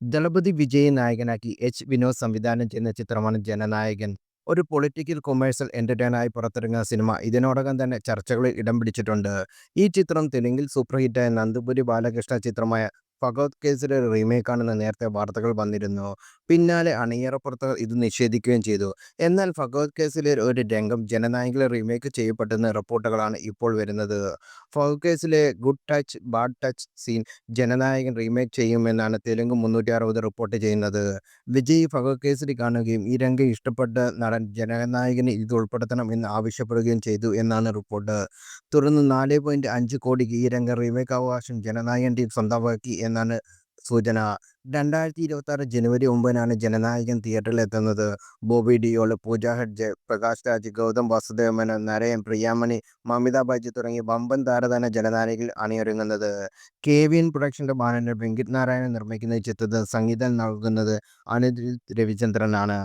ദളപതി വിജയ് നായകനാക്കി വിനോദ് സംവിധാനം ചെയ്യുന്ന ചിത്രമാണ് ജനനായകൻ. ഒരു പൊളിറ്റിക്കൽ കൊമേഴ്സ്യൽ എന്റർടൈനറായി പുറത്തിറങ്ങുന്ന സിനിമ ഇതിനോടകം തന്നെ ചർച്ചകളിൽ ഇടം പിടിച്ചിട്ടുണ്ട്. ഈ ചിത്രം തെലുങ്കിൽ സൂപ്പർ ഹിറ്റായ നന്ദുപുരി ബാലകൃഷ്ണ ചിത്രമായ ഫഗത് കേസിലെ റീമേക്കാണെന്ന് നേരത്തെ വാർത്തകൾ വന്നിരുന്നു. പിന്നാലെ അണിയറ പ്രവർത്തകർ ഇത് നിഷേധിക്കുകയും ചെയ്തു. എന്നാൽ ഫഗത് കേസിലെ ഒരു രംഗം ജനനായകനിൽ റീമേക്ക് ചെയ്യപ്പെട്ടെന്ന റിപ്പോർട്ടുകളാണ് ഇപ്പോൾ വരുന്നത്. ഫഗത് കേസിലെ good touch bad touch scene Jananayagan remake ചെയ്യുമെന്നാണ് തെലുങ്ക് 360 റിപ്പോർട്ട് ചെയ്യുന്നത്. വിജയ് ഫഗത് കേസരി കാണുകയും ഈ രംഗം ഇഷ്ടപ്പെട്ട നടൻ ജനനായകന് ഇത് ഉൾപ്പെടുത്തണം എന്ന് ആവശ്യപ്പെടുകയും ചെയ്തു എന്നാണ് റിപ്പോർട്ട്. തുടർന്ന് 4.5 കോടിക്ക് ഈ രംഗം റീമേക്ക് അവകാശം ജനനായകൻ ടീം സ്വന്തമാക്കി എന്നാണ് സൂചന. 2026 ജനുവരി 9-നാണ് ജനനായകൻ തിയേറ്ററിൽ എത്തുന്നത്. ബോബി ഡിയോൾ, പൂജ ഹെഗ്ഡെ, പ്രകാശ് രാജ്, ഗൗതം വാസുദേവ് മേനോൻ, നരയൻ, പ്രിയാമണി, മമിത ബൈജു തുടങ്ങിയ വമ്പൻ താരനിര ജനനായകനിൽ അണിയൊരുങ്ങുന്നത്. കെ.വി.എൻ പ്രൊഡക്ഷന്റെ ബാനറിൽ വെങ്കിട്ട് നാരായണൻ നിർമ്മിക്കുന്ന ഈ ചിത്രത്തിന് സംഗീതം നൽകുന്നത് അനിരുദ്ധ് രവിചന്ദ്രനാണ്.